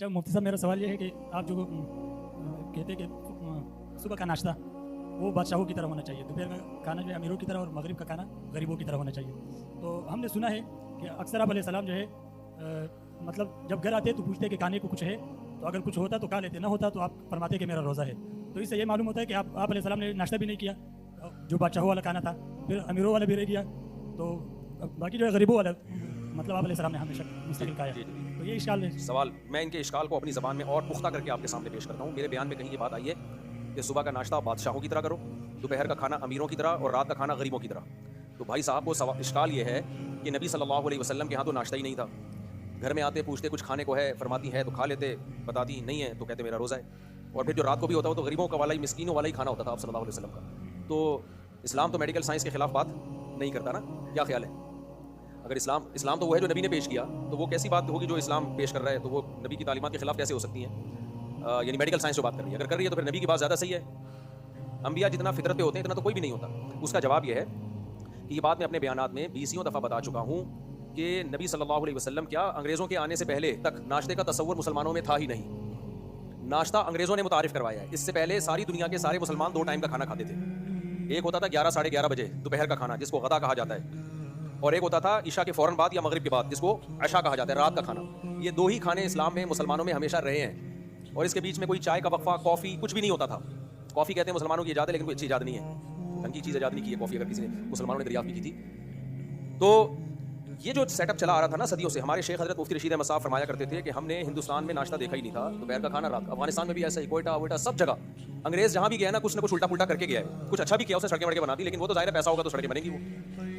اچھا مفتی صاحب، میرا سوال یہ ہے کہ آپ جو کہتے ہیں کہ صبح کا ناشتہ وہ بادشاہوں کی طرح ہونا چاہیے، دوپہر کا کھانا جو ہے امیروں کی طرح، اور مغرب کا کھانا غریبوں کی طرح ہونا چاہیے. تو ہم نے سنا ہے کہ اکثر آپ علیہ السلام جو ہے مطلب جب گھر آتے تو پوچھتے کہ کھانے کو کچھ ہے، تو اگر کچھ ہوتا تو کھا لیتے، نہ ہوتا تو آپ فرماتے کہ میرا روزہ ہے. تو اس سے یہ معلوم ہوتا ہے کہ آپ علیہ السلام نے ناشتہ بھی نہیں کیا جو بادشاہوں والا کھانا تھا، پھر امیروں والا بھی رہ گیا، تو باقی جو ہے غریبوں والا مطلب آپ علیہ السلام نے ہمیشہ مستقل کھایا. تو یہ اشکال ہے. سوال میں ان کے اشکال کو اپنی زبان میں اور پختہ کر کے آپ کے سامنے پیش کرتا ہوں. میرے بیان میں کہیں یہ بات آئی ہے کہ صبح کا ناشتہ بادشاہوں کی طرح کرو، دوپہر کا کھانا امیروں کی طرح، اور رات کا کھانا غریبوں کی طرح. تو بھائی صاحب کو اشکال یہ ہے کہ نبی صلی اللہ علیہ وسلم کے ہاں تو ناشتہ ہی نہیں تھا. گھر میں آتے پوچھتے کچھ کھانے کو ہے، فرماتی ہے تو کھا لیتے، بتاتی نہیں ہے تو کہتے میرا روزہ ہے. اور پھر جو رات کو بھی ہوتا وہ تو غریبوں کا والا ہی، مسکینوں والا ہی کھانا ہوتا تھا آپ صلی اللہ علیہ وسلم کا. تو اسلام تو میڈیکل سائنس کے خلاف بات نہیں کرتا نا، کیا خیال ہے؟ اگر اسلام تو وہ ہے جو نبی نے پیش کیا، تو وہ کیسی بات ہوگی جو اسلام پیش کر رہا ہے؟ تو وہ نبی کی تعلیمات کے خلاف کیسے ہو سکتی ہیں؟ یعنی میڈیکل سائنس جو بات کر رہی ہے، اگر کر رہی ہے تو پھر نبی کی بات زیادہ صحیح ہے. انبیاء جتنا فطرت پہ ہوتے ہیں اتنا تو کوئی بھی نہیں ہوتا. اس کا جواب یہ ہے کہ یہ بات میں اپنے بیانات میں 20 دفعہ بتا چکا ہوں کہ نبی صلی اللہ علیہ وسلم کیا انگریزوں کے آنے سے پہلے تک ناشتے کا تصور مسلمانوں میں تھا ہی نہیں. ناشتہ انگریزوں نے متعارف کروایا ہے. اس سے پہلے ساری دنیا کے سارے مسلمان 2 ٹائم کا کھانا کھاتے تھے. ایک ہوتا تھا 11 ساڑھے 11 بجے دوپہر کا کھانا جس کو غدا کہا جاتا ہے، اور ایک ہوتا تھا عشاء کے فوراً بعد یا مغرب کے بعد جس کو عشاء کہا جاتا ہے، رات کا کھانا. یہ 2 ہی کھانے اسلام میں مسلمانوں میں ہمیشہ رہے ہیں، اور اس کے بیچ میں کوئی چائے کا وقفہ، کافی کچھ بھی نہیں ہوتا تھا. کافی کہتے ہیں مسلمانوں کی ایجاد ہے، لیکن کوئی اچھی ایجاد نہیں ہے، ڈھنگ کی چیز ایجاد نہیں کی ہے کافی. اگر کسی نے مسلمانوں نے دریافت بھی کی تھی. تو یہ جو سیٹ اپ چلا آ رہا تھا نا صدیوں سے، ہمارے شیخ حضرت مفتی رشید احمد صاحب فرمایا کرتے تھے کہ ہم نے ہندوستان میں ناشتہ دیکھا ہی نہیں تھا، دوپہر کا کھانا رات کا. افغانستان میں بھی ایسا ہی، کوئٹہ ووئٹہ سب جگہ انگریز جہاں بھی گیا نا کچھ نہ کچھ الٹا پلٹا کر کے گیا ہے. کچھ اچھا بھی کیا، اسے سڑکیں وڑکیں بنا دی، لیکن وہ تو ظاہر ہے پیسہ ہوگا تو سڑکیں بنیں گی وہ،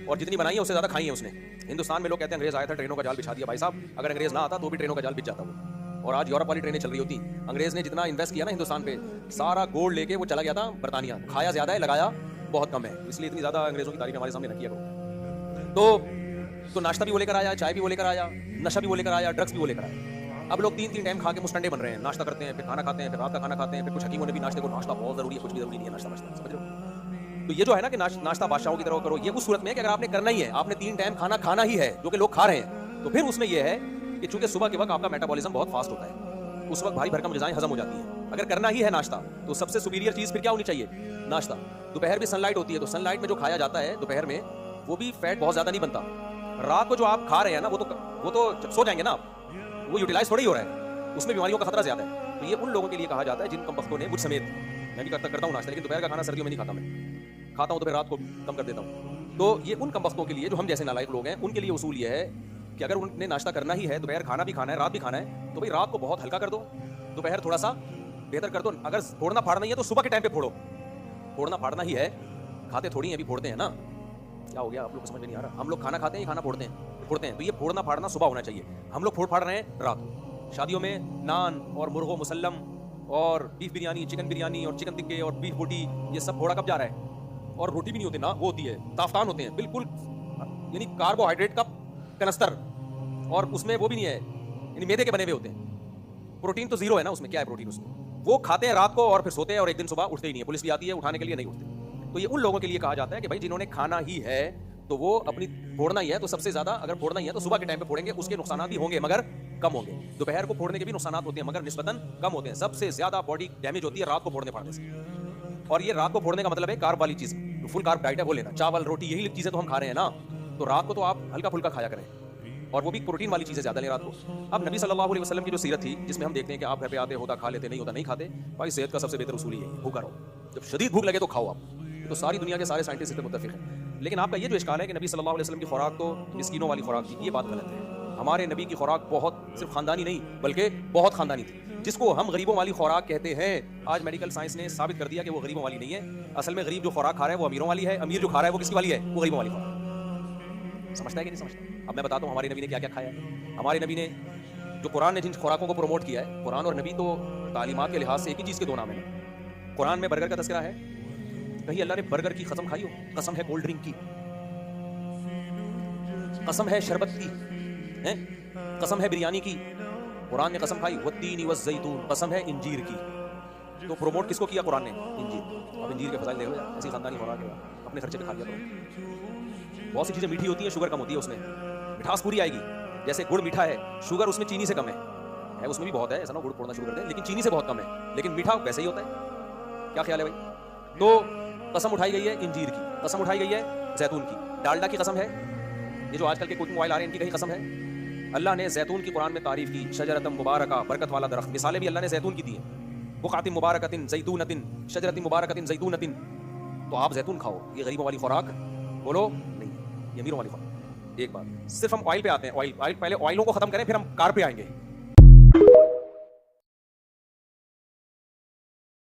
اور جتنی بنائی ہیں اس سے زیادہ کھائی ہیں اس نے. ہندوستان میں لوگ کہتے ہیں انگریز آیا تھا ٹرینوں کا جال بچھا دیا. بھائی صاحب اگر انگریز نہ آتا تو بھی ٹرینوں کا جال بچ جاتا وہ، اور آج یورپ والی ٹرینیں چل رہی ہوتی. انگریز نے جتنا انویسٹ کیا نا ہندوستان پہ، سارا گولڈ لے کے وہ چلا گیا تھا برطانیہ. کھایا زیادہ ہے، لگایا بہت کم ہے. اس لیے اتنی زیادہ انگریزوں کی تعریف ہمارے سامنے نہ کیا کرو. تو ناشتہ بھی وہ لے کر آیا، چائے بھی وہ لے کر آیا، نشہ بھی وہ لے کر آیا، ڈرگس بھی وہ لے کر آیا. اب لوگ 3 ٹائم کھا کے مستنڈے بن رہے ہیں. ناشتہ کرتے ہیں، پھر کھانا کھاتے ہیں، پھر رات کا کھانا کھاتے ہیں. پھر کچھ حکیموں نے بھی ناشتے کو ناشتہ بہت ضروری ہے، کچھ بھی ضروری نہیں ہے ناشتہ واشتہ، سمجھ رہے ہو؟ تو یہ جو ہے نا کہ ناشتہ بادشاہوں کی طرح کرو، یہ اس صورت میں ہے کہ اگر آپ نے کرنا ہی ہے، آپ نے 3 ٹائم کھانا کھانا ہی ہے جو کہ لوگ کھا رہے ہیں، تو پھر اس میں یہ ہے کہ چونکہ صبح کے وقت آپ کا میٹابولزم بہت فاسٹ ہوتا ہے، اس وقت بھاری بھرکم غذائیں ہضم ہو جاتی ہیں. اگر کرنا ہی ہے ناشتہ تو سب سے سپیریئر چیز پھر کیا ہونی چاہیے؟ ناشتہ. دوپہر بھی سن لائٹ ہوتی ہے، تو سن لائٹ میں جو کھایا جاتا ہے دوپہر میں وہ بھی فیٹ بہت زیادہ نہیں بنتا. رات کو جو آپ کھا رہے ہیں نا وہ تو سو جائیں گے نا آپ، وہ یوٹیلائز تھوڑی ہو رہا ہے، اس میں بیماریوں کا خطرہ زیادہ ہے. تو یہ ان لوگوں کے لیے کہا جاتا ہے جن کم بختوں نے، مجھ سمیت، میں بھی کرتا ہوں ناشتہ، لیکن دوپہر کا کھانا سردیوں میں نہیں کھاتا. میں کھاتا ہوں تو پھر رات کو کم کر دیتا ہوں. تو یہ ان کم بختوں کے لیے جو ہم جیسے نالائق لوگ ہیں، ان کے لیے اصول یہ ہے کہ اگر انہوں نے ناشتہ کرنا ہی ہے، دوپہر کھانا بھی کھانا ہے، رات بھی کھانا ہے، تو بھائی رات کو بہت ہلکا کر دو، دوپہر تھوڑا سا بہتر کر دو. اگر پھوڑنا پھاڑنا ہی ہے تو صبح کے ٹائم پہ پھوڑو. پھوڑنا پھاڑنا ہی ہے، کھاتے تھوڑی ہیں، ابھی پھوڑتے ہیں نا. کیا ہو گیا آپ لوگ کو سمجھ میں نہیں آ رہا؟ ہم لوگ کھانا کھاتے ہیں، کھانا پھوڑتے ہیں. تو یہ پھوڑنا پھاڑنا صبح ہونا چاہیے. ہم لوگ پھوڑ پھاڑ رہے ہیں رات کو. شادیوں میں نان اور مرغ مسلم اور بیف بریانی، چکن بریانی اور چکن ٹکے اور بیف بوٹی، یہ سب پھوڑا کب جا رہا ہے؟ اور روٹی بھی نہیں ہوتی نا، وہ ہوتی ہے تافتان ہوتے ہیں بالکل، یعنی کاربوہائیڈریٹ کا کنستر، اور اس میں وہ بھی نہیں ہے، یعنی میدے کے بنے ہوئے ہوتے ہیں. پروٹین تو زیرو ہے نا اس میں، کیا ہے پروٹین اس میں؟ وہ کھاتے ہیں رات کو اور پھر سوتے ہیں، اور ایک دن صبح اٹھتے ہی نہیں ہے. پولیس بھی آتی ہے اٹھانے کے لیے، نہیں اٹھتے. تو یہ ان لوگوں کے لیے کہا جاتا ہے کہ بھائی جنہوں نے کھانا ہی ہے تو وہ اپنی پھوڑنا ہی ہے، تو سب سے زیادہ اگر پھوڑنا ہی ہے تو صبح کے ٹائم پہ پھوڑیں گے. اس کے نقصانات بھی ہوں گے مگر کم ہوں گے. دوپہر کو پھوڑنے کے بھی نقصانات ہوتے ہیں مگر نسبتاً کم ہوتے ہیں. سب سے زیادہ باڈی ڈیمیج ہوتی ہے رات کو پھوڑنے پھاڑنے سے. اور یہ رات کو پھوڑنے کا مطلب ہے کارب والی چیز، فل کارب ڈائٹ ہے وہ لینا، چاول روٹی یہی چیزیں تو ہم کھا رہے ہیں نا. تو رات کو تو آپ ہلکا پھلکا کھایا کریں، اور وہ بھی پروٹین والی چیزیں زیادہ لیں رات کو. اب نبی صلی اللہ علیہ وسلم کی جو سیرت تھی، جس میں ہم دیکھتے ہیں کہ آپ گھر پہ آتے، ہوتا کھا لیتے، نہیں ہوتا نہیں کھاتے. بھائی صحت کا سب سے بہتر اصول یہ ہے، بھوکا رہو. جب شدید بھوک لگے تو کھاؤ. آپ تو ساری دنیا کے سارے سائنٹسٹ پہ متفق ہیں. لیکن آپ کا یہ جو اشکال ہے کہ نبی صلی اللہ علیہ وسلم کی خوراک تو مسکینوں والی خوراک تھی، یہ بات غلط ہے. ہمارے نبی کی خوراک بہت صرف خاندانی نہیں بلکہ بہت خاندانی تھی، جس کو ہم غریبوں والی خوراک کہتے ہیں. آج میڈیکل سائنس نے ثابت کر دیا کہ وہ غریبوں والی نہیں ہے. اصل میں غریب جو خوراک کھا رہا ہے وہ امیروں والی ہے، امیر جو کھا رہا ہے وہ کس کی والی ہے؟ وہ غریبوں والی خوراک. سمجھتا ہے کہ نہیں سمجھتا؟ اب میں بتاتا ہوں ہمارے نبی نے کیا کیا کھایا ہے. ہمارے نبی نے جو قرآن نے جن خوراکوں کو پروموٹ کیا ہے، قرآن اور نبی تو تعلیمات کے لحاظ سے ایک ہی چیز کے 2 نام ہیں. قرآن میں برگر کا تذکرہ ہے، کہیں اللہ نے برگر کی قسم کھائی ہو؟ قسم ہے کولڈ ڈرنک کی، قسم ہے شربت کی، قسم ہے بریانی کی. قرآن نے قسم کھائی والتین والزیتون، قسم ہے انجیر کی. تو پروموٹ کس کو کیا قرآن نے؟ انجیر. اب انجیر کے فضائل دیکھ لو، ایسی خاندانی خوراک ہے، اپنے خرچے پہ کھا لیا کرو. بہت سی چیزیں میٹھی ہوتی ہیں، شوگر کم ہوتی ہے اس میں، مٹھاس پوری آئے گی. جیسے گڑ میٹھا ہے، شوگر اس میں چینی سے کم ہے. ہے اس میں بھی بہت ہے, ایسا نہ گڑ پھوڑنا شروع کر دیں, لیکن چینی سے بہت کم ہے, لیکن میٹھا ویسے ہی ہوتا ہے. کیا خیال ہے بھائی؟ تو قسم اٹھائی گئی ہے انجیر کی, قسم اٹھائی گئی ہے زیتون کی, ڈالڈا کی قسم ہے, یہ جو آج کل کے کوکنگ آئل آ رہے ہیں ان کی کہیں قسم ہے. اللہ نے زیتون کی قرآن میں تعریف کی, شجرۃ مبارکہ, برکت والا درخت. مثالیں بھی اللہ نے زیتون کی دی ہیں, بقعۃ مبارکۃ زیتونۃ, شجرۃ مبارکۃ زیتونۃ. تو آپ زیتون کھاؤ, یہ غریبوں والی خوراک بولو نہیں, یہ امیروں والی خوراک. ایک بات, صرف ہم آئل پہ آتے ہیں, آئل پہلے آئلوں کو ختم کریں پھر ہم کار پہ آئیں گے.